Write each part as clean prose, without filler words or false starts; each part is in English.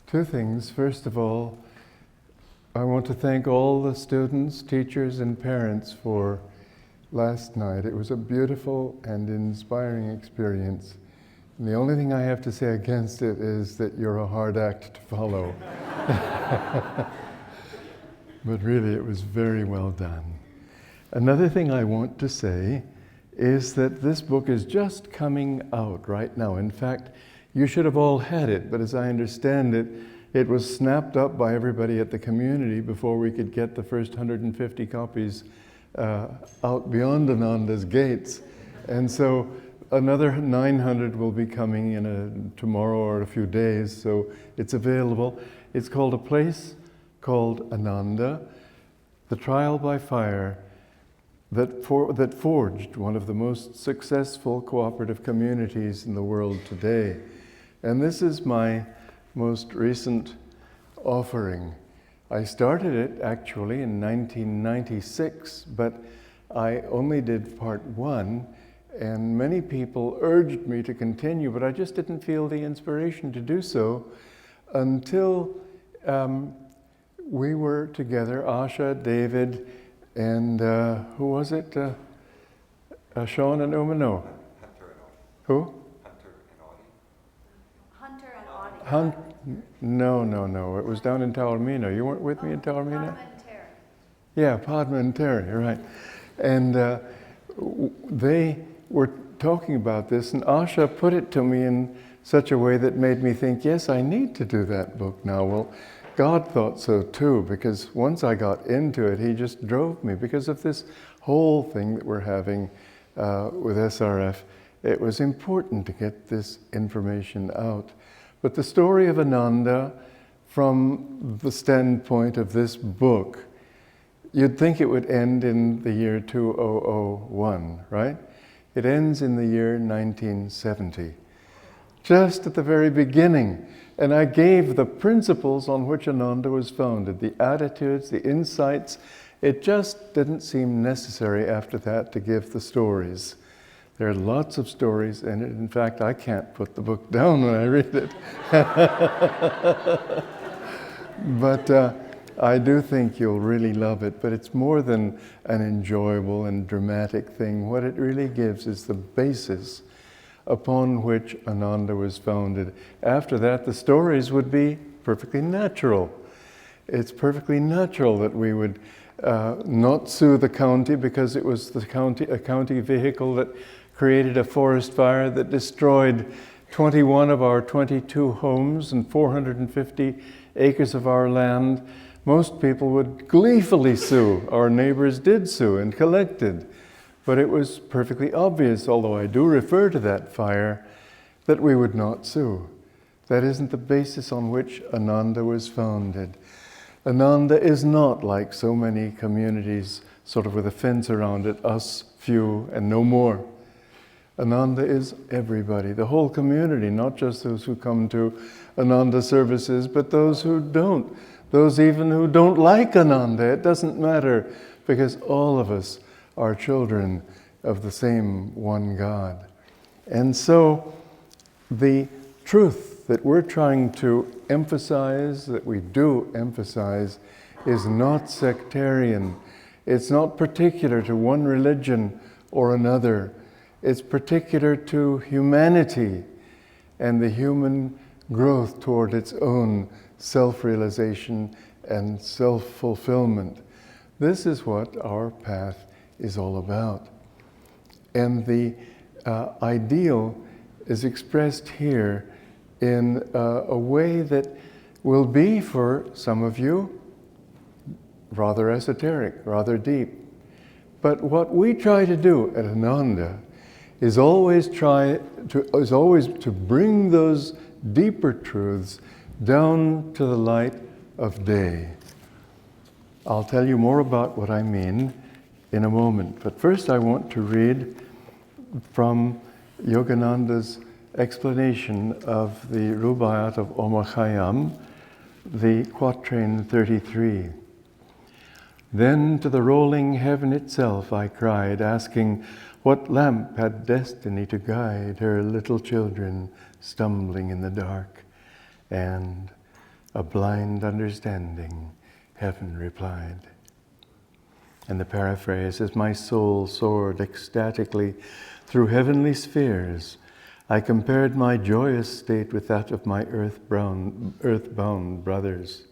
Two things. First of all, I want to thank all the students, teachers, and parents for last night. It was a beautiful and inspiring experience. And the only thing I have to say against it is that you're a hard act to follow. But really, it was very well done. Another thing I want to say is that this book is just coming out right now. In fact, you should have all had it, but as I understand it, it was snapped up by everybody at the community before we could get the first 150 copies out beyond Ananda's gates. And so another 900 will be coming in tomorrow or a few days, so it's available. It's called A Place Called Ananda, The Trial by Fire that forged one of the most successful cooperative communities in the world today. And this is my most recent offering. I started it actually in 1996, but I only did part one, and many people urged me to continue, but I just didn't feel the inspiration to do so until we were together, Asha, David, and who was it? Sean and Umano. Hunter and Audie. Who? Hunter and Audie. No. It was down in Taormina. You weren't with me in Taormina? Padma and Terry. Yeah, Padma and Terry, right. And they were talking about this, and Asha put it to me in such a way that made me think, yes, I need to do that book now. Well, God thought so too, because once I got into it, he just drove me. Because of this whole thing that we're having with SRF, it was important to get this information out. But the story of Ananda, from the standpoint of this book, you'd think it would end in the year 2001, right? It ends in the year 1970, just at the very beginning. And I gave the principles on which Ananda was founded, the attitudes, the insights. It just didn't seem necessary after that to give the stories. There are lots of stories in it. In fact, I can't put the book down when I read it. But I do think you'll really love it. But it's more than an enjoyable and dramatic thing. What it really gives is the basis upon which Ananda was founded. After that, the stories would be perfectly natural. It's perfectly natural that we would not sue the county because it was a county vehicle that created a forest fire that destroyed 21 of our 22 homes and 450 acres of our land. Most people would gleefully sue. Our neighbors did sue and collected. But it was perfectly obvious, although I do refer to that fire, that we would not sue. That isn't the basis on which Ananda was founded. Ananda is not like so many communities, sort of with a fence around it, us, few, and no more. Ananda is everybody, the whole community, not just those who come to Ananda services, but those who don't. Those even who don't like Ananda. It doesn't matter, because all of us are children of the same one God. And so the truth that we're trying to emphasize, that we do emphasize, is not sectarian. It's not particular to one religion or another. It's particular to humanity and the human growth toward its own self-realization and self-fulfillment. This is what our path is all about. And the ideal is expressed here in a way that will be, for some of you, rather esoteric, rather deep. But what we try to do at Ananda is always to bring those deeper truths down to the light of day. I'll tell you more about what I mean in a moment. But first I want to read from Yogananda's explanation of the Rubaiyat of Omar Khayyam, the quatrain 33. Then to the rolling heaven itself I cried, asking what lamp had destiny to guide her little children stumbling in the dark. And a blind understanding, heaven replied. And the paraphrase, as my soul soared ecstatically through heavenly spheres, I compared my joyous state with that of my earthbound brothers.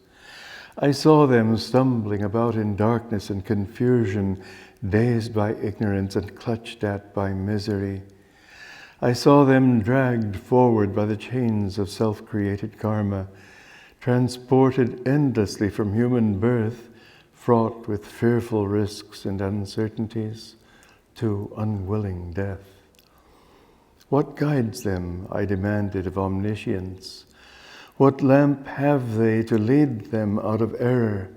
I saw them stumbling about in darkness and confusion, dazed by ignorance and clutched at by misery. I saw them dragged forward by the chains of self-created karma, transported endlessly from human birth, fraught with fearful risks and uncertainties, to unwilling death. What guides them, I demanded of omniscience? What lamp have they to lead them out of error?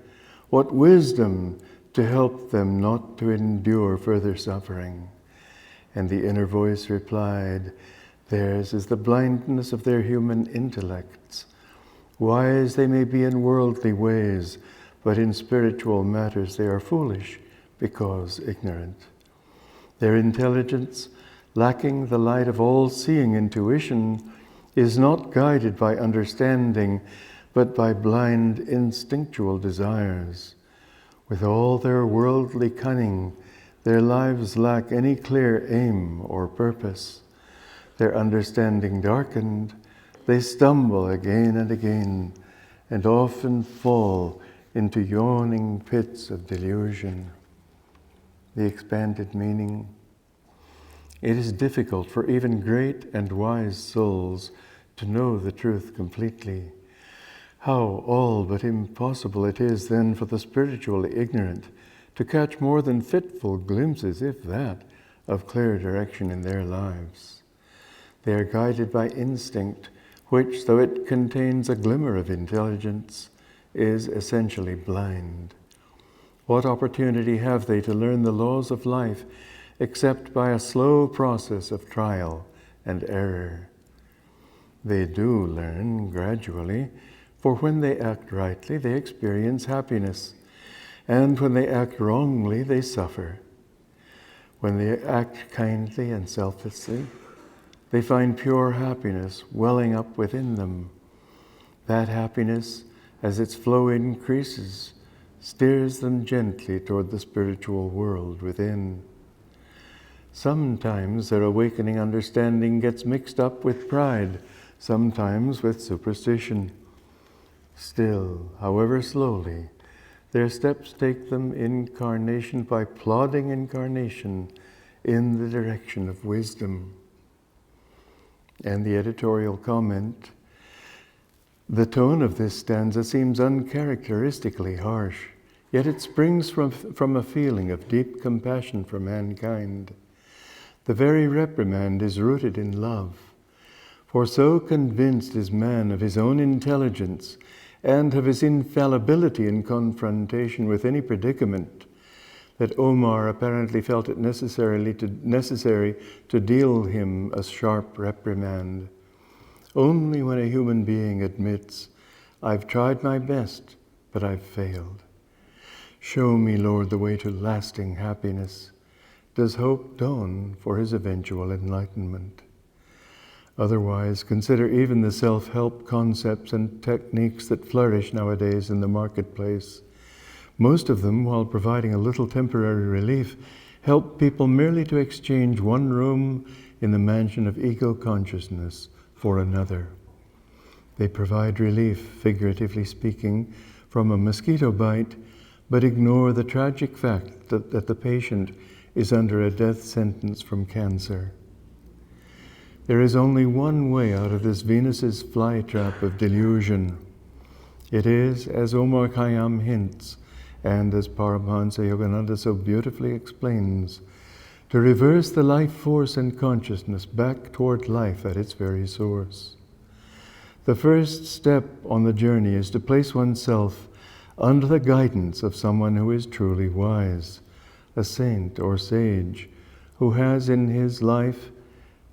What wisdom to help them not to endure further suffering? And the inner voice replied, theirs is the blindness of their human intellects. Wise they may be in worldly ways, but in spiritual matters they are foolish because ignorant. Their intelligence, lacking the light of all-seeing intuition, is not guided by understanding, but by blind instinctual desires. With all their worldly cunning, their lives lack any clear aim or purpose. Their understanding darkened, they stumble again and again, and often fall into yawning pits of delusion. The expanded meaning. It is difficult for even great and wise souls to know the truth completely. How all but impossible it is then for the spiritually ignorant to catch more than fitful glimpses, if that, of clear direction in their lives. They are guided by instinct, which, though it contains a glimmer of intelligence, is essentially blind. What opportunity have they to learn the laws of life except by a slow process of trial and error? They do learn gradually, for when they act rightly, they experience happiness, and when they act wrongly, they suffer. When they act kindly and selflessly, they find pure happiness welling up within them. That happiness, as its flow increases, steers them gently toward the spiritual world within. Sometimes their awakening understanding gets mixed up with pride, sometimes with superstition. Still, however slowly, their steps take them incarnation by plodding incarnation in the direction of wisdom. And the editorial comment, the tone of this stanza seems uncharacteristically harsh, yet it springs from a feeling of deep compassion for mankind. The very reprimand is rooted in love. For so convinced is man of his own intelligence and of his infallibility in confrontation with any predicament, that Omar apparently felt it necessary to deal him a sharp reprimand. Only when a human being admits, I've tried my best, but I've failed. Show me, Lord, the way to lasting happiness, does hope dawn for his eventual enlightenment. Otherwise, consider even the self-help concepts and techniques that flourish nowadays in the marketplace. Most of them, while providing a little temporary relief, help people merely to exchange one room in the mansion of ego consciousness for another. They provide relief, figuratively speaking, from a mosquito bite, but ignore the tragic fact that the patient is under a death sentence from cancer. There is only one way out of this Venus's flytrap of delusion. It is, as Omar Khayyam hints, and as Paramhansa Yogananda so beautifully explains, to reverse the life force and consciousness back toward life at its very source. The first step on the journey is to place oneself under the guidance of someone who is truly wise, a saint or sage, who has in his life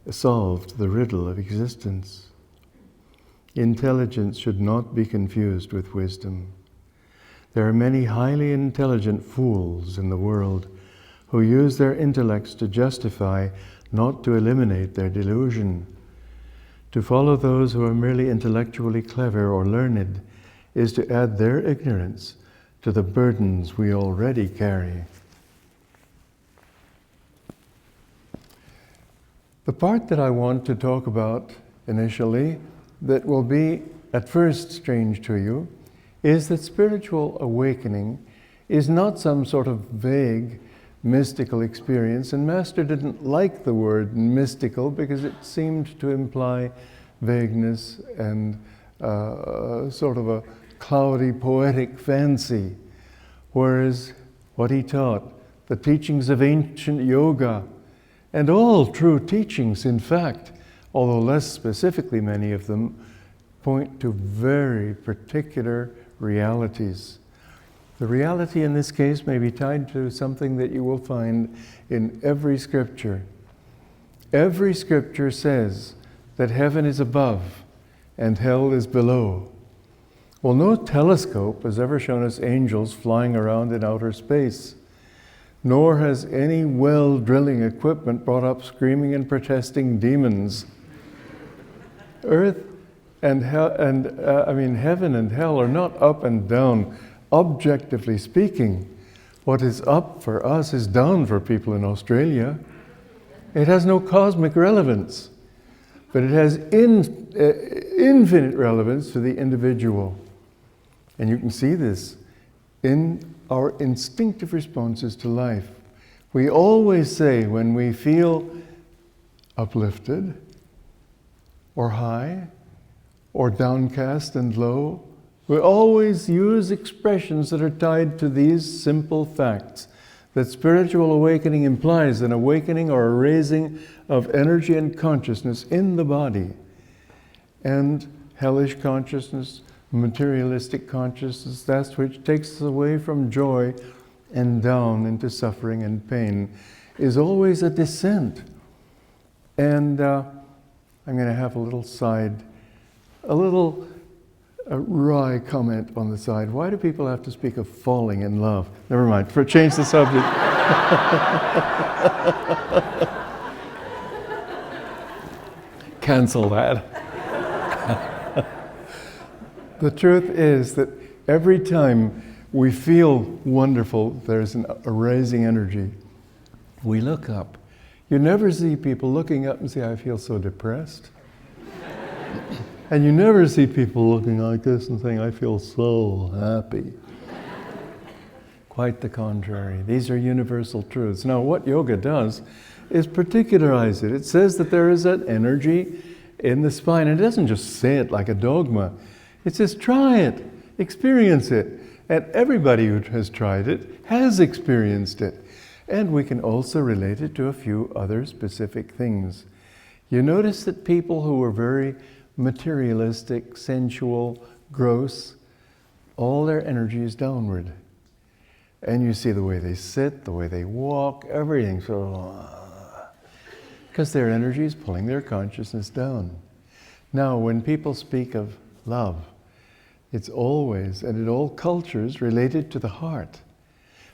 solved the riddle of existence. Intelligence should not be confused with wisdom. There are many highly intelligent fools in the world who use their intellects to justify, not to eliminate, their delusion. To follow those who are merely intellectually clever or learned is to add their ignorance to the burdens we already carry. The part that I want to talk about initially, that will be at first strange to you, is that spiritual awakening is not some sort of vague mystical experience. And Master didn't like the word mystical because it seemed to imply vagueness and sort of a cloudy poetic fancy. Whereas what he taught, the teachings of ancient yoga, and all true teachings, in fact, although less specifically many of them, point to very particular realities. The reality in this case may be tied to something that you will find in every scripture. Every scripture says that heaven is above and hell is below. Well, no telescope has ever shown us angels flying around in outer space, nor has any well drilling equipment brought up screaming and protesting demons. Earth and hell, heaven and hell are not up and down. Objectively speaking, what is up for us is down for people in Australia. It has no cosmic relevance, but it has infinite relevance to the individual. And you can see this in our instinctive responses to life. We always say when we feel uplifted, or high, or downcast and low, we always use expressions that are tied to these simple facts, that spiritual awakening implies an awakening or a raising of energy and consciousness in the body. And hellish consciousness, materialistic consciousness, that which takes us away from joy and down into suffering and pain, is always a descent. And I'm going to have a little wry comment on the side. Why do people have to speak of falling in love? Never mind, change the subject. Cancel that. The truth is that every time we feel wonderful, there's a raising energy, we look up. You never see people looking up and say, I feel so depressed. And you never see people looking like this and saying, I feel so happy. Quite the contrary. These are universal truths. Now, what yoga does is particularize it. It says that there is an energy in the spine. And it doesn't just say it like a dogma. It says, try it, experience it. And everybody who has tried it has experienced it. And we can also relate it to a few other specific things. You notice that people who are very materialistic, sensual, gross, all their energy is downward. And you see the way they sit, the way they walk, everything. Because their energy is pulling their consciousness down. Now, when people speak of love, it's always, and in all cultures, related to the heart.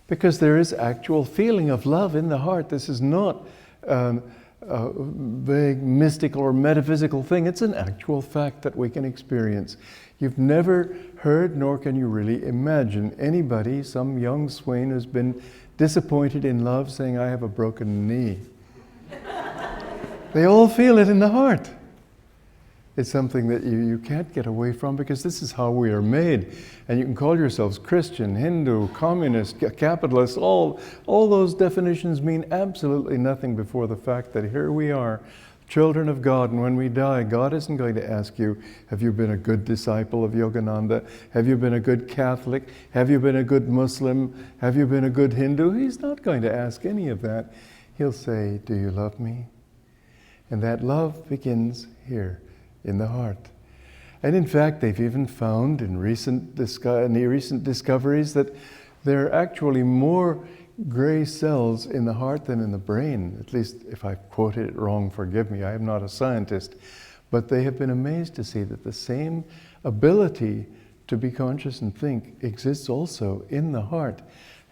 Because there is actual feeling of love in the heart. This is not a vague mystical or metaphysical thing. It's an actual fact that we can experience. You've never heard, nor can you really imagine, anybody, some young swain who's been disappointed in love saying, I have a broken knee. They all feel it in the heart. It's something that you can't get away from because this is how we are made. And you can call yourselves Christian, Hindu, communist, capitalist, all those definitions mean absolutely nothing before the fact that here we are, children of God, and when we die, God isn't going to ask you, have you been a good disciple of Yogananda? Have you been a good Catholic? Have you been a good Muslim? Have you been a good Hindu? He's not going to ask any of that. He'll say, do you love me? And that love begins here, in the heart. And in fact, they've even found in recent discoveries that there are actually more gray cells in the heart than in the brain. At least if I quoted it wrong, forgive me, I am not a scientist. But they have been amazed to see that the same ability to be conscious and think exists also in the heart.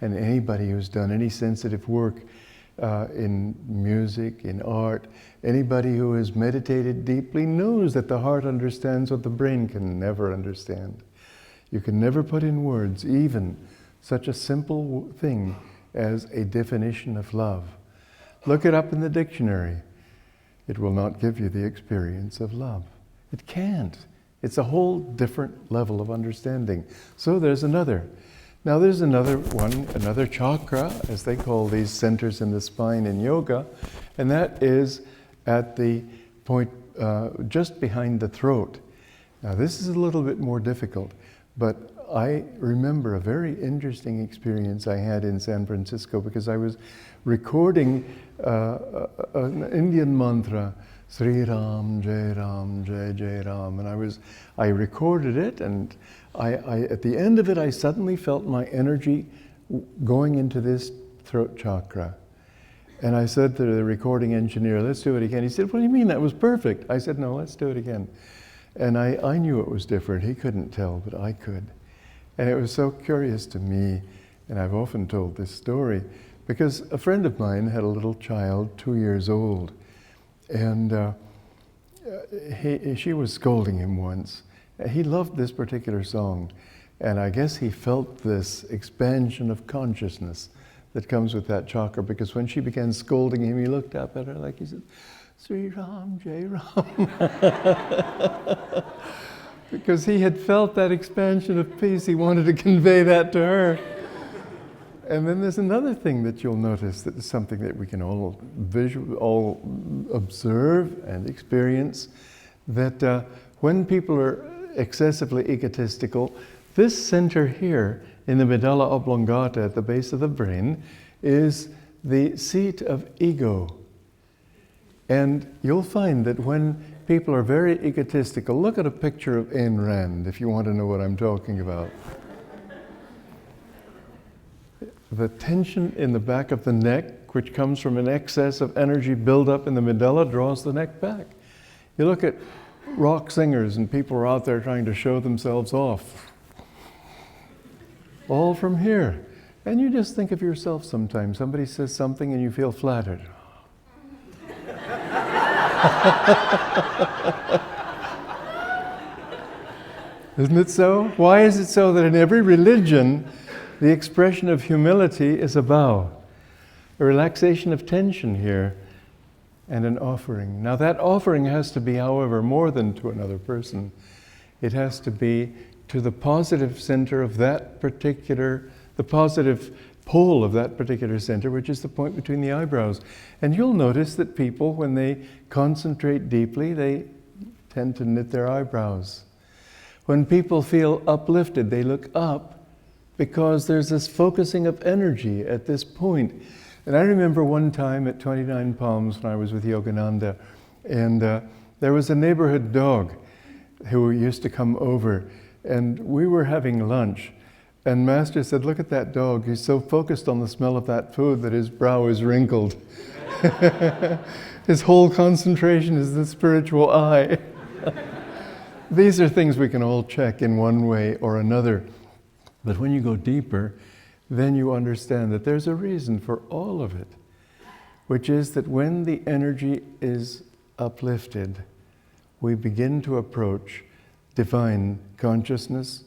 And anybody who's done any sensitive work in music, in art, anybody who has meditated deeply knows that the heart understands what the brain can never understand. You can never put in words even such a simple thing as a definition of love. Look it up in the dictionary. It will not give you the experience of love. It can't. It's a whole different level of understanding. So there's another. Now there's another one, another chakra, as they call these centers in the spine in yoga, and that is at the point just behind the throat. Now this is a little bit more difficult, but I remember a very interesting experience I had in San Francisco because I was recording an Indian mantra, Sri Ram, Jai Jai Ram, and I recorded it, and I at the end of it I suddenly felt my energy going into this throat chakra. And I said to the recording engineer, let's do it again. He said, what do you mean? That was perfect. I said, no, let's do it again. And I knew it was different. He couldn't tell, but I could. And it was so curious to me, and I've often told this story, because a friend of mine had a little child, 2 years old, and she was scolding him once. He loved this particular song, and I guess he felt this expansion of consciousness that comes with that chakra, because when she began scolding him, he looked up at her like he said, Sri Ram, Jai Ram. Because he had felt that expansion of peace, he wanted to convey that to her. And then there's another thing that you'll notice that is something that we can all observe and experience, that when people are excessively egotistical, this center here in the medulla oblongata at the base of the brain is the seat of ego. And you'll find that when people are very egotistical, look at a picture of Ayn Rand if you want to know what I'm talking about. The tension in the back of the neck, which comes from an excess of energy buildup in the medulla, draws the neck back. You look at rock singers and people are out there trying to show themselves off. All from here. And you just think of yourself sometimes. Somebody says something and you feel flattered. Isn't it so? Why is it so that in every religion the expression of humility is a bow, a relaxation of tension here, and an offering? Now that offering has to be, however, more than to another person. It has to be to the positive center of that particular, the positive pole of that particular center, which is the point between the eyebrows. And you'll notice that people, when they concentrate deeply, they tend to knit their eyebrows. When people feel uplifted, they look up because there's this focusing of energy at this point. And I remember one time at 29 Palms when I was with Yogananda, and there was a neighborhood dog who used to come over, and we were having lunch. And Master said, look at that dog. He's so focused on the smell of that food that his brow is wrinkled. His whole concentration is the spiritual eye. These are things we can all check in one way or another. But when you go deeper, then you understand that there's a reason for all of it, which is that when the energy is uplifted, we begin to approach divine consciousness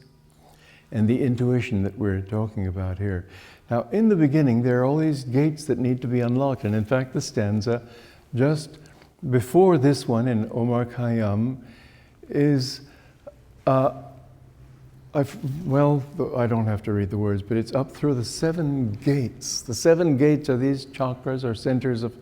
and the intuition that we're talking about here. Now, in the beginning, there are all these gates that need to be unlocked. And in fact, the stanza just before this one in Omar Khayyam is, I don't have to read the words, but it's up through the 7 gates. The 7 gates are these chakras or centers of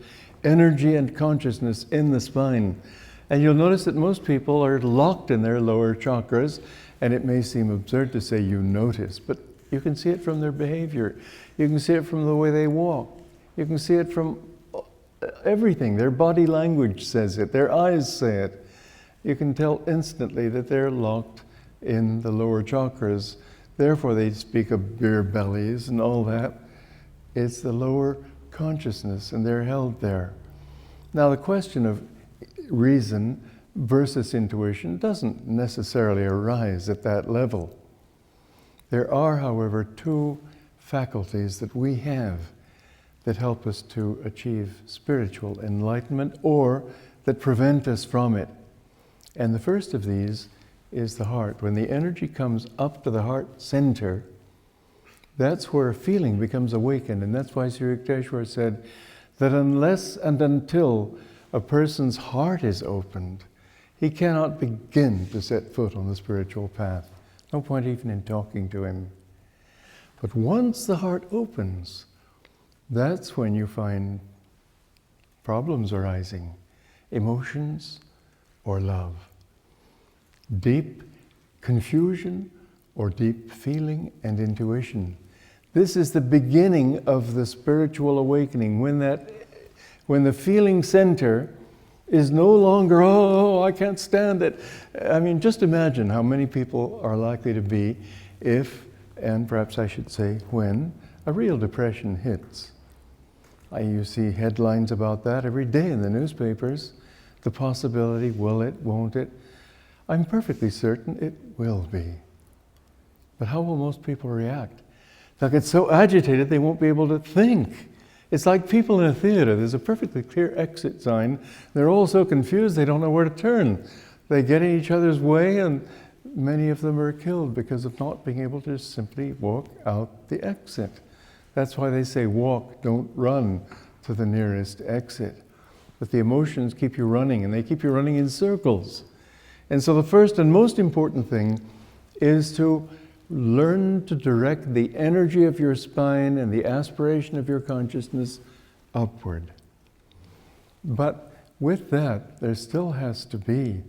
energy and consciousness in the spine. And you'll notice that most people are locked in their lower chakras, and it may seem absurd to say you notice, but you can see it from their behavior. You can see it from the way they walk. You can see it from everything. Their body language says it. Their eyes say it. You can tell instantly that they're locked in the lower chakras. Therefore, they speak of beer bellies and all that. It's the lower consciousness, and they're held there. Now, the question of reason versus intuition doesn't necessarily arise at that level. There are, however, 2 faculties that we have that help us to achieve spiritual enlightenment or that prevent us from it. And the first of these is the heart. When the energy comes up to the heart center, that's where feeling becomes awakened. And that's why Sri Yukteswar said that unless and until a person's heart is opened, he cannot begin to set foot on the spiritual path. No point even in talking to him. But once the heart opens, that's when you find problems arising, emotions or love, deep confusion or deep feeling and intuition. This is the beginning of the spiritual awakening, when the feeling center is no longer, oh, I can't stand it. I mean, just imagine how many people are likely to be if, and perhaps I should say when, a real depression hits. You see headlines about that every day in the newspapers. The possibility, will it, won't it? I'm perfectly certain it will be. But how will most people react? They'll get so agitated they won't be able to think. It's like people in a theater. There's a perfectly clear exit sign. They're all so confused they don't know where to turn. They get in each other's way, and many of them are killed because of not being able to simply walk out the exit. That's why they say walk, don't run to the nearest exit. But the emotions keep you running, and they keep you running in circles. And so the first and most important thing is to learn to direct the energy of your spine and the aspiration of your consciousness upward. But with that, there still has to be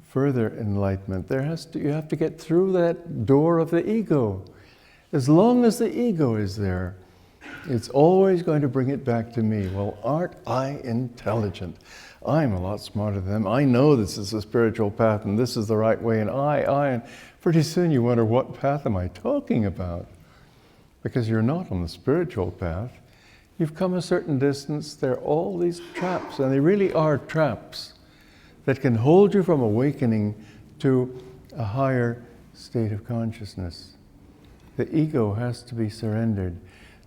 further enlightenment. You have to get through that door of the ego. As long as the ego is there, it's always going to bring it back to me. Well, aren't I intelligent? I'm a lot smarter than them. I know this is the spiritual path and this is the right way, and and pretty soon you wonder, what path am I talking about? Because you're not on the spiritual path. You've come a certain distance. There are all these traps, and they really are traps that can hold you from awakening to a higher state of consciousness. The ego has to be surrendered.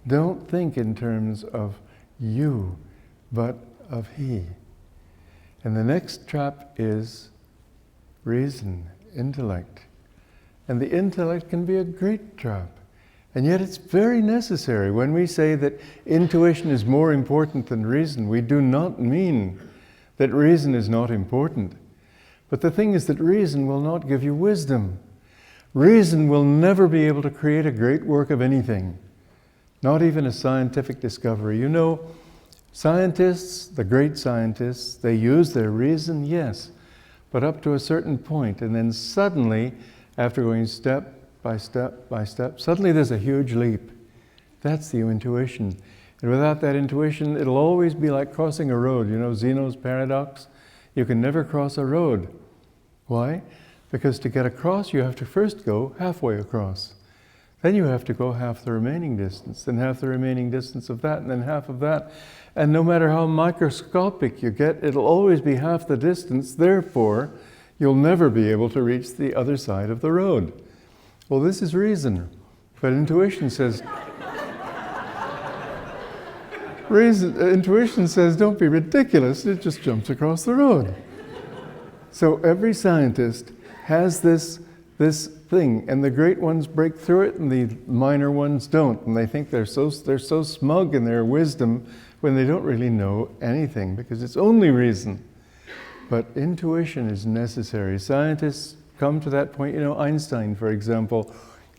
Don't think in terms of you, but of he. And the next trap is reason, intellect. And the intellect can be a great trap. And yet it's very necessary. When we say that intuition is more important than reason, we do not mean that reason is not important. But the thing is that reason will not give you wisdom. Reason will never be able to create a great work of anything, not even a scientific discovery. You know, scientists, the great scientists, they use their reason, yes, but up to a certain point, and then suddenly, after going step by step by step, suddenly there's a huge leap. That's the intuition. And without that intuition, it'll always be like crossing a road. You know Zeno's paradox? You can never cross a road. Why? Because to get across, you have to first go halfway across. Then you have to go half the remaining distance, then half the remaining distance of that, and then half of that. And no matter how microscopic you get, it'll always be half the distance. Therefore, you'll never be able to reach the other side of the road. Well, this is reason. But intuition says, intuition says, don't be ridiculous. It just jumps across the road. So every scientist has this thing, and the great ones break through it, and the minor ones don't. And they think they're so smug in their wisdom when they don't really know anything, because it's only reason. But intuition is necessary. Scientists come to that point. You know, Einstein, for example,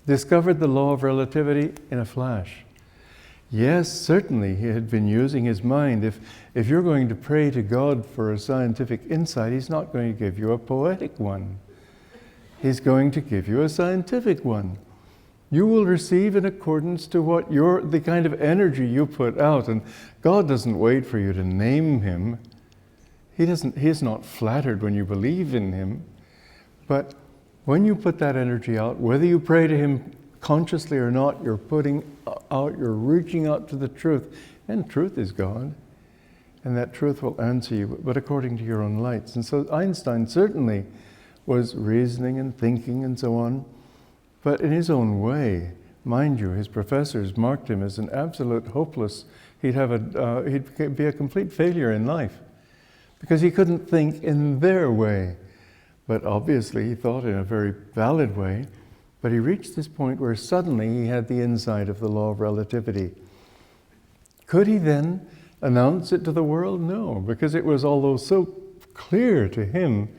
discovered the law of relativity in a flash. Yes, certainly he had been using his mind. If you're going to pray to God for a scientific insight, he's not going to give you a poetic one. He's going to give you a scientific one. You will receive in accordance to what the kind of energy you put out. And God doesn't wait for you to name him. He is not flattered when you believe in him. But when you put that energy out, whether you pray to him consciously or not, you're reaching out to the truth. And truth is God. And that truth will answer you, but according to your own lights. And so Einstein certainly was reasoning and thinking and so on, but in his own way. Mind you, his professors marked him as an absolute hopeless. He'd be a complete failure in life because he couldn't think in their way. But obviously he thought in a very valid way. But he reached this point where suddenly he had the insight of the law of relativity. Could he then announce it to the world? No, because it was, although so clear to him,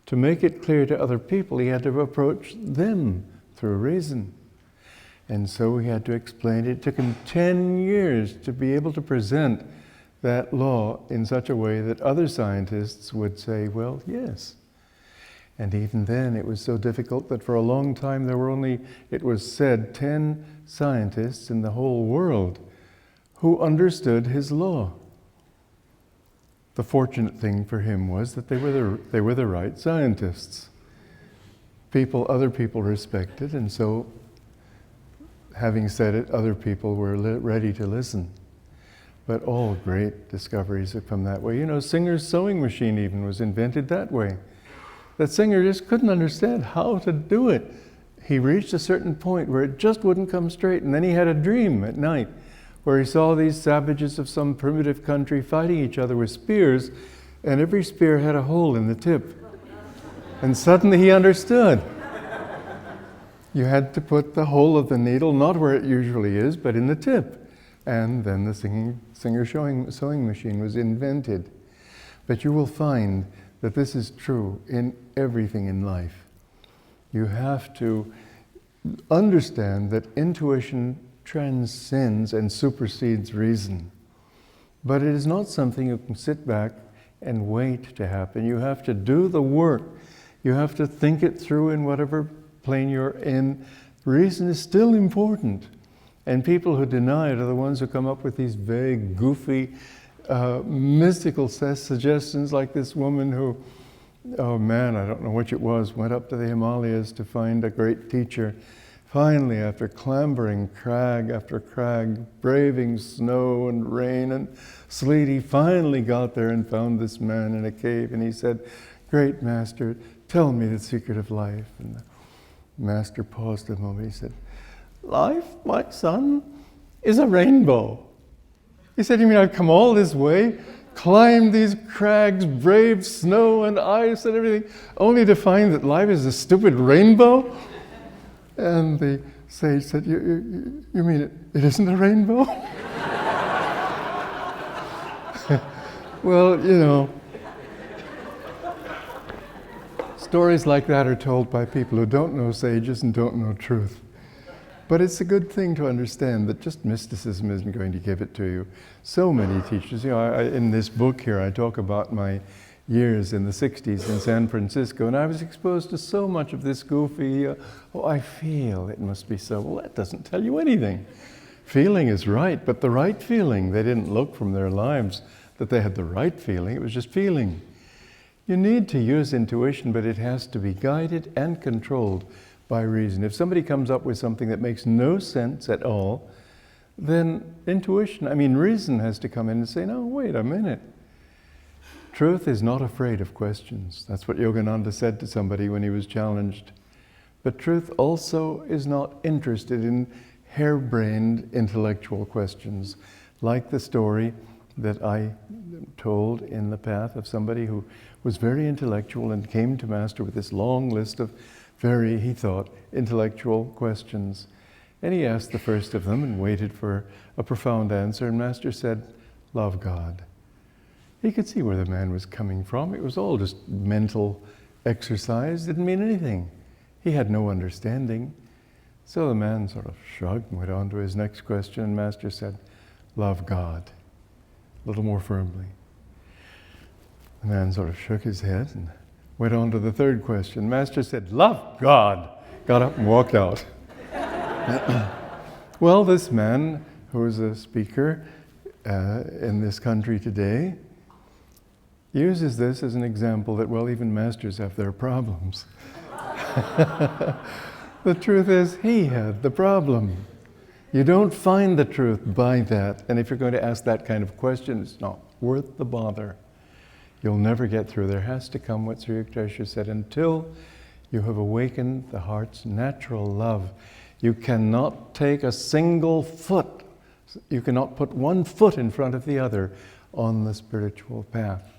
to make it clear to other people, he had to approach them through reason. And so he had to explain it. It took him 10 years to be able to present that law in such a way that other scientists would say, well, yes. And even then it was so difficult that for a long time there were only, it was said, 10 scientists in the whole world who understood his law. The fortunate thing for him was that they were the right scientists. Other people respected, and so, having said it, other people were ready to listen. But all great discoveries have come that way. You know, Singer's sewing machine even was invented that way. That Singer just couldn't understand how to do it. He reached a certain point where it just wouldn't come straight, and then he had a dream at night where he saw these savages of some primitive country fighting each other with spears, and every spear had a hole in the tip. And suddenly he understood. You had to put the hole of the needle, not where it usually is, but in the tip. And then the Singer sewing machine was invented. But you will find that this is true in everything in life. You have to understand that intuition transcends and supersedes reason. But it is not something you can sit back and wait to happen. You have to do the work. You have to think it through in whatever plane you're in. Reason is still important. And people who deny it are the ones who come up with these vague, goofy, mystical suggestions, like this woman who, oh man, I don't know which it was, went up to the Himalayas to find a great teacher. Finally, after clambering crag after crag, braving snow and rain and sleet, he finally got there and found this man in a cave, and he said, "Great Master, tell me the secret of life." And the Master paused a moment. He said, "Life, my son, is a rainbow." He said, "You mean I've come all this way, climbed these crags, braved snow and ice and everything, only to find that life is a stupid rainbow?" And the sage said, you mean it isn't a rainbow?" Well, you know, stories like that are told by people who don't know sages and don't know truth. But it's a good thing to understand that just mysticism isn't going to give it to you. So many teachers, you know, in this book here, I talk about my years in the 60s in San Francisco, and I was exposed to so much of this goofy, I feel it must be so. Well, that doesn't tell you anything. Feeling is right, but the right feeling, they didn't look from their lives that they had the right feeling, it was just feeling. You need to use intuition, but it has to be guided and controlled by reason. If somebody comes up with something that makes no sense at all, then reason has to come in and say, no, wait a minute. Truth is not afraid of questions. That's what Yogananda said to somebody when he was challenged. But truth also is not interested in harebrained intellectual questions, like the story that I told in the path of somebody who was very intellectual and came to Master with this long list of very, he thought, intellectual questions. And he asked the first of them and waited for a profound answer, and Master said, "Love God." He could see where the man was coming from. It was all just mental exercise, didn't mean anything. He had no understanding. So the man sort of shrugged and went on to his next question, and Master said, "Love God," a little more firmly. The man sort of shook his head and went on to the third question. Master said, "Love God," got up and walked out. Well, this man, who is a speaker in this country today, uses this as an example that, well, even masters have their problems. The truth is, he had the problem. You don't find the truth by that. And if you're going to ask that kind of question, it's not worth the bother. You'll never get through. There has to come what Sri Yukteswar said, until you have awakened the heart's natural love. You cannot take a single foot. You cannot put one foot in front of the other on the spiritual path.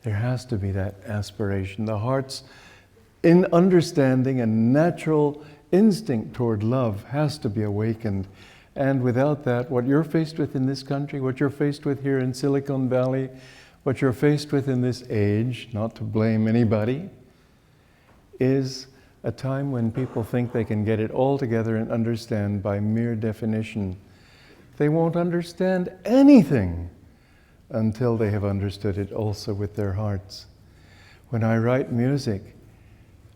There has to be that aspiration. The heart's in understanding, a natural instinct toward love has to be awakened. And without that, what you're faced with in this country, what you're faced with here in Silicon Valley, what you're faced with in this age, not to blame anybody, is a time when people think they can get it all together and understand by mere definition. They won't understand anything until they have understood it also with their hearts. When I write music,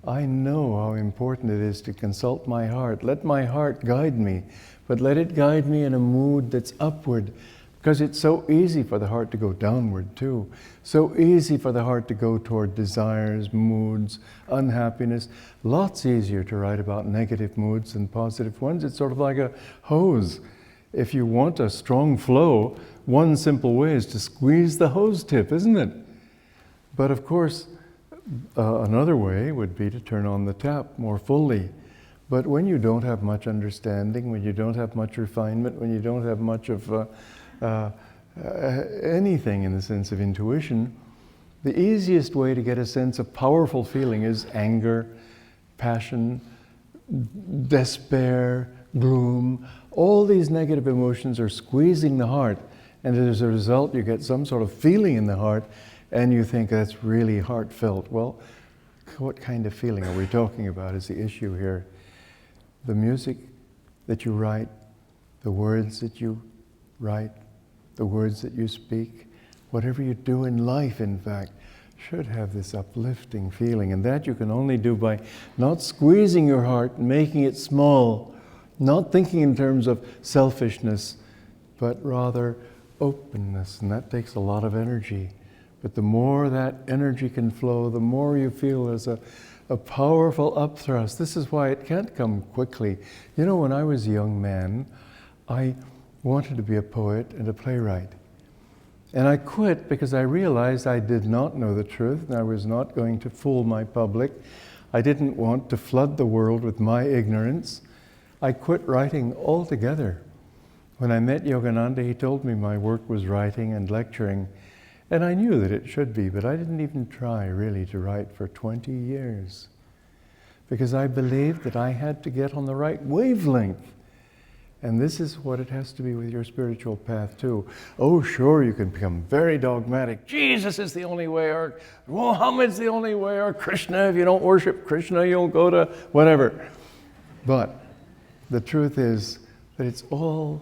I know how important it is to consult my heart. Let my heart guide me, but let it guide me in a mood that's upward, because it's so easy for the heart to go downward too. So easy for the heart to go toward desires, moods, unhappiness. Lots easier to write about negative moods than positive ones. It's sort of like a hose. If you want a strong flow, one simple way is to squeeze the hose tip, isn't it? But of course, another way would be to turn on the tap more fully. But when you don't have much understanding, when you don't have much refinement, when you don't have much of anything in the sense of intuition, the easiest way to get a sense of powerful feeling is anger, passion, despair, gloom. All these negative emotions are squeezing the heart, and as a result you get some sort of feeling in the heart, and you think that's really heartfelt. Well, what kind of feeling are we talking about is the issue here. The music that you write, the words that you write, the words that you speak, whatever you do in life, in fact, should have this uplifting feeling. And that you can only do by not squeezing your heart, making it small, not thinking in terms of selfishness, but rather openness. And that takes a lot of energy. But the more that energy can flow, the more you feel there's a powerful upthrust. This is why it can't come quickly. You know, when I was a young man, I wanted to be a poet and a playwright. And I quit because I realized I did not know the truth and I was not going to fool my public. I didn't want to flood the world with my ignorance. I quit writing altogether. When I met Yogananda, he told me my work was writing and lecturing. And I knew that it should be, but I didn't even try really to write for 20 years. Because I believed that I had to get on the right wavelength. And this is what it has to be with your spiritual path too. Oh, sure, you can become very dogmatic. Jesus is the only way, or Muhammad's the only way, or Krishna, if you don't worship Krishna, you'll go to whatever. But the truth is that it's all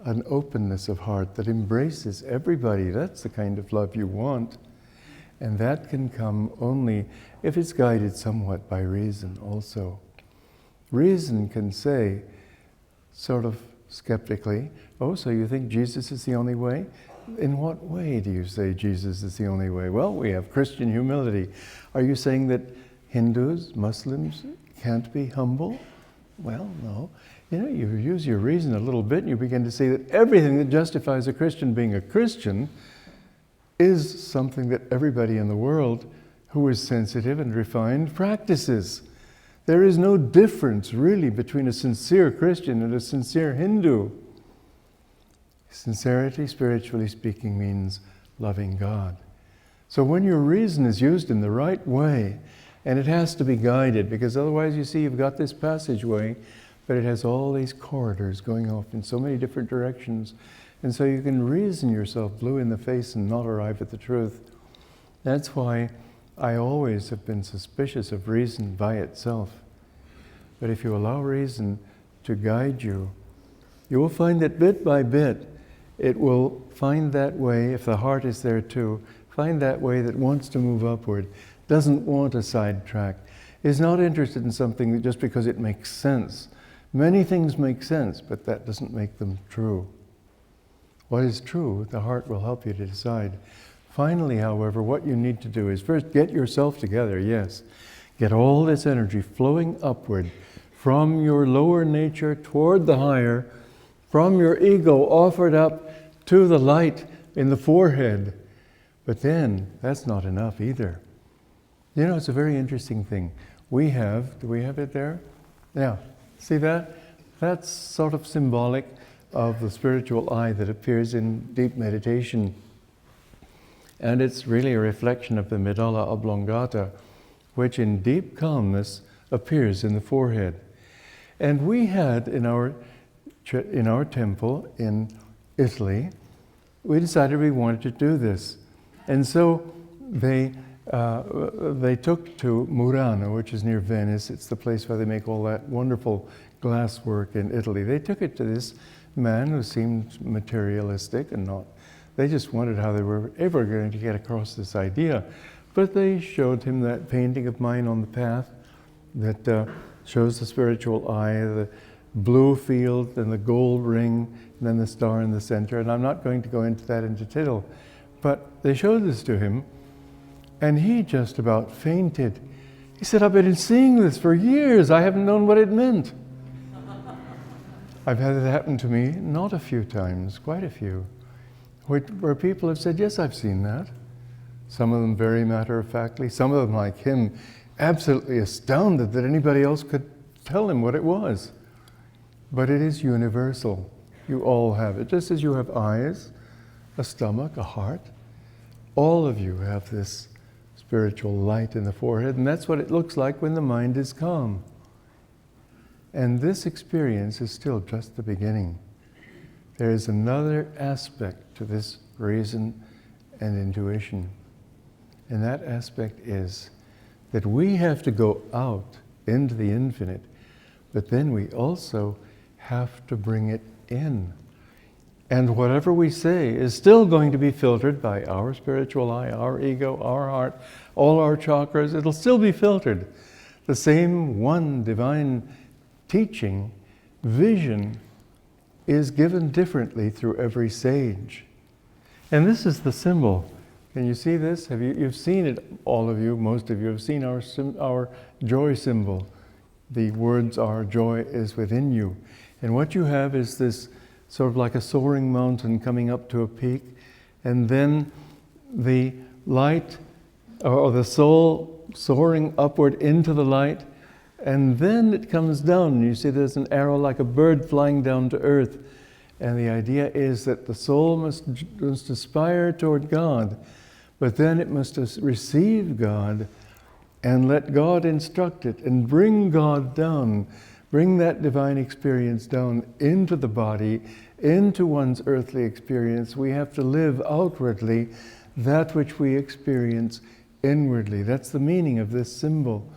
an openness of heart that embraces everybody. That's the kind of love you want. And that can come only if it's guided somewhat by reason also. Reason can say, sort of skeptically, oh, so you think Jesus is the only way? In what way do you say Jesus is the only way? Well, we have Christian humility. Are you saying that Hindus, Muslims can't be humble? Well, no. You know, you use your reason a little bit and you begin to see that everything that justifies a Christian being a Christian is something that everybody in the world who is sensitive and refined practices. There is no difference really between a sincere Christian and a sincere Hindu. Sincerity, spiritually speaking, means loving God. So when your reason is used in the right way, and it has to be guided, because otherwise you see you've got this passageway, but it has all these corridors going off in so many different directions, and so you can reason yourself blue in the face and not arrive at the truth. That's why I always have been suspicious of reason by itself. But if you allow reason to guide you, you will find that bit by bit, it will find that way, if the heart is there too, find that way that wants to move upward, doesn't want a sidetrack, is not interested in something that just because it makes sense. Many things make sense, but that doesn't make them true. What is true, the heart will help you to decide. Finally, however, what you need to do is first get yourself together, yes. Get all this energy flowing upward from your lower nature toward the higher, from your ego offered up to the light in the forehead. But then, that's not enough either. You know, it's a very interesting thing. Do we have it there? Yeah, see that? That's sort of symbolic of the spiritual eye that appears in deep meditation. And it's really a reflection of the medulla oblongata, which in deep calmness appears in the forehead. And we had in our temple in Italy, we decided we wanted to do this. And so they took to Murano, which is near Venice. It's the place where they make all that wonderful glass work in Italy. They took it to this man who seemed materialistic and not. They just wondered how they were ever going to get across this idea. But they showed him that painting of mine on the path that shows the spiritual eye, the blue field and the gold ring, and then the star in the center. And I'm not going to go into that in detail, but they showed this to him, and he just about fainted. He said, "I've been seeing this for years. I haven't known what it meant." I've had it happen to me, not a few times, quite a few, where people have said, "Yes, I've seen that." Some of them very matter-of-factly, some of them like him, absolutely astounded that anybody else could tell him what it was. But it is universal. You all have it. Just as you have eyes, a stomach, a heart, all of you have this spiritual light in the forehead, and that's what it looks like when the mind is calm. And this experience is still just the beginning. There is another aspect to this reason and intuition. And that aspect is that we have to go out into the infinite, but then we also have to bring it in. And whatever we say is still going to be filtered by our spiritual eye, our ego, our heart, all our chakras. It'll still be filtered. The same one divine teaching, vision, is given differently through every sage. And this is the symbol. Can you see this? You've seen it, all of you, most of you have seen our joy symbol. The words are, "Joy is within you." And what you have is this sort of like a soaring mountain coming up to a peak, and then the light, or the soul soaring upward into the light, and then it comes down, and you see there's an arrow like a bird flying down to earth. And the idea is that the soul must aspire toward God, but then it must receive God and let God instruct it and bring God down, bring that divine experience down into the body, into one's earthly experience. We have to live outwardly that which we experience inwardly. That's the meaning of this symbol.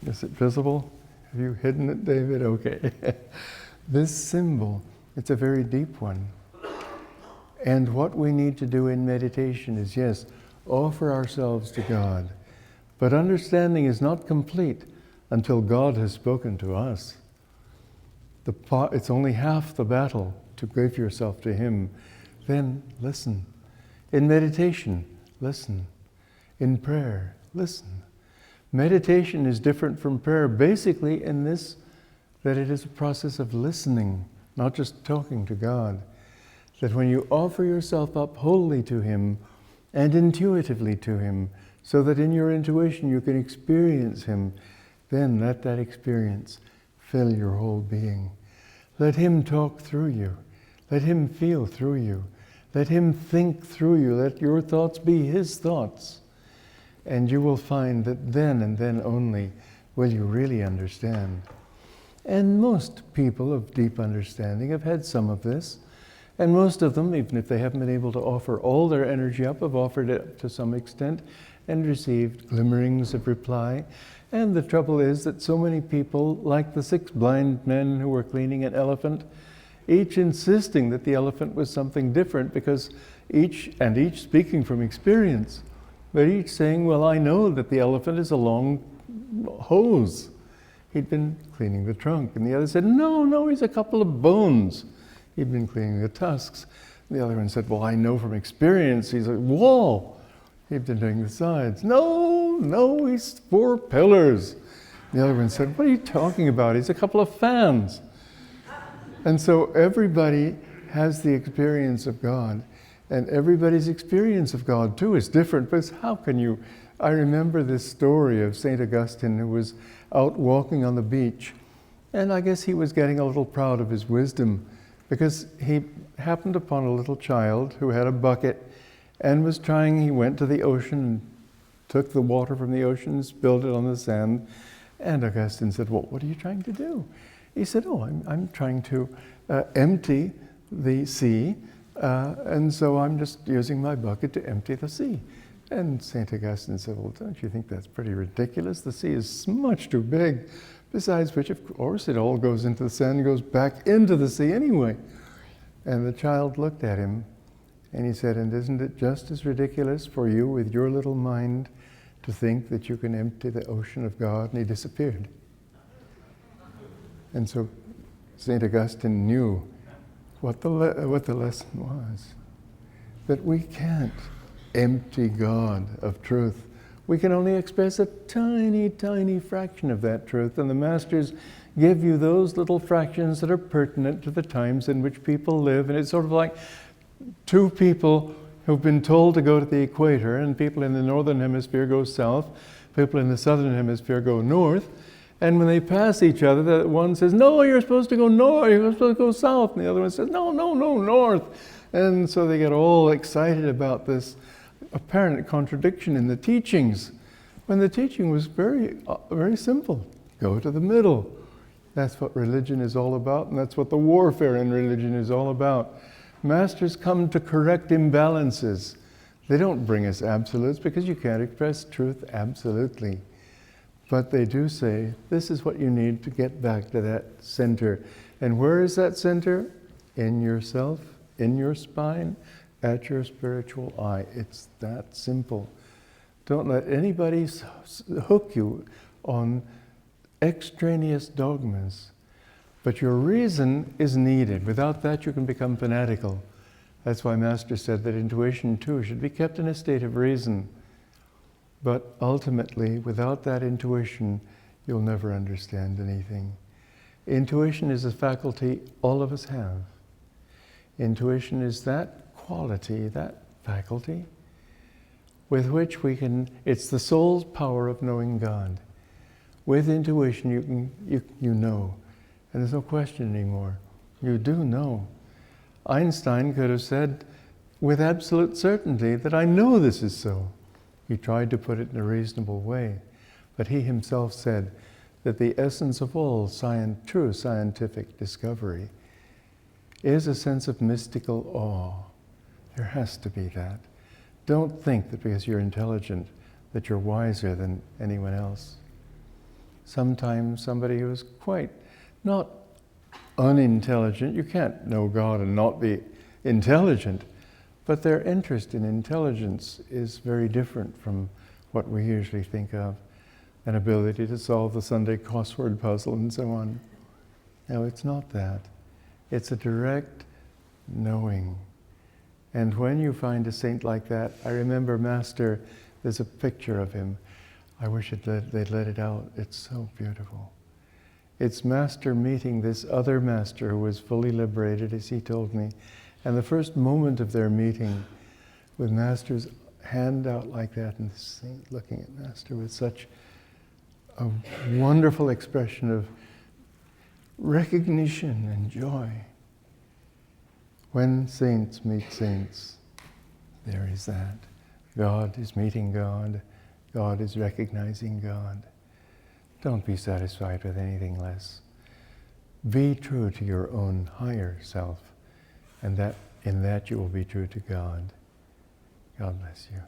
Is it visible? Have you hidden it, David? Okay. This symbol, it's a very deep one. And what we need to do in meditation is, yes, offer ourselves to God. But understanding is not complete until God has spoken to us. It's only half the battle to give yourself to Him. Then listen. In meditation, listen. In prayer, listen. Meditation is different from prayer basically in this, that it is a process of listening, not just talking to God. That when you offer yourself up wholly to Him and intuitively to Him, so that in your intuition you can experience Him, then let that experience fill your whole being. Let Him talk through you. Let Him feel through you. Let Him think through you. Let your thoughts be His thoughts. And you will find that then and then only will you really understand. And most people of deep understanding have had some of this. And most of them, even if they haven't been able to offer all their energy up, have offered it to some extent and received glimmerings of reply. And the trouble is that so many people, like the 6 blind men who were cleaning an elephant, each insisting that the elephant was something different, because each speaking from experience, but each saying, "Well, I know that the elephant is a long hose." He'd been cleaning the trunk. And the other said, no, he's a couple of bones. He'd been cleaning the tusks. And the other one said, "Well, I know from experience he's a wall." He'd been doing the sides. No, he's 4 pillars. The other one said, "What are you talking about? He's a couple of fans." And so everybody has the experience of God. And everybody's experience of God, too, is different. But how can you... I remember this story of St. Augustine, who was out walking on the beach. And I guess he was getting a little proud of his wisdom, because he happened upon a little child who had a bucket and was he went to the ocean took the water from the ocean, spilled it on the sand, and Augustine said, well, what are you trying to do? He said, oh, I'm trying to empty the sea, and so I'm just using my bucket to empty the sea. And St. Augustine said, well, don't you think that's pretty ridiculous? The sea is much too big. Besides which, of course, it all goes into the sand and goes back into the sea anyway. And the child looked at him, and he said, and isn't it just as ridiculous for you with your little mind to think that you can empty the ocean of God? And he disappeared. And so St. Augustine knew what the lesson was, that we can't empty God of truth. We can only express a tiny, tiny fraction of that truth, and the masters give you those little fractions that are pertinent to the times in which people live. And it's sort of like two people who've been told to go to the equator, and people in the northern hemisphere go south, people in the southern hemisphere go north, and when they pass each other, the one says, no, you're supposed to go north, you're supposed to go south, and the other one says, no, north. And so they get all excited about this apparent contradiction in the teachings, when the teaching was very, very simple. Go to the middle. That's what religion is all about, and that's what the warfare in religion is all about. Masters come to correct imbalances. They don't bring us absolutes, because you can't express truth absolutely. But they do say, this is what you need to get back to that center. And where is that center? In yourself, in your spine, at your spiritual eye. It's that simple. Don't let anybody hook you on extraneous dogmas. But your reason is needed. Without that, you can become fanatical. That's why Master said that intuition, too, should be kept in a state of reason. But ultimately, without that intuition, you'll never understand anything. Intuition is a faculty all of us have. Intuition is that quality, that faculty, with which we can, it's the soul's power of knowing God. With intuition, you know. And there's no question anymore. You do know. Einstein could have said with absolute certainty that I know this is so. He tried to put it in a reasonable way. But he himself said that the essence of all true scientific discovery is a sense of mystical awe. There has to be that. Don't think that because you're intelligent that you're wiser than anyone else. Sometimes somebody who is quite not unintelligent, you can't know God and not be intelligent, but their interest in intelligence is very different from what we usually think of, an ability to solve the Sunday crossword puzzle and so on. No, it's not that. It's a direct knowing. And when you find a saint like that, I remember Master, there's a picture of him. I wish they'd let it out. It's so beautiful. It's Master meeting this other Master who was fully liberated, as he told me. And the first moment of their meeting, with Master's hand out like that, and the saint looking at Master with such a wonderful expression of recognition and joy. When saints meet saints, there is that. God is meeting God. God is recognizing God. Don't be satisfied with anything less. Be true to your own higher self, and in that you will be true to God. God bless you.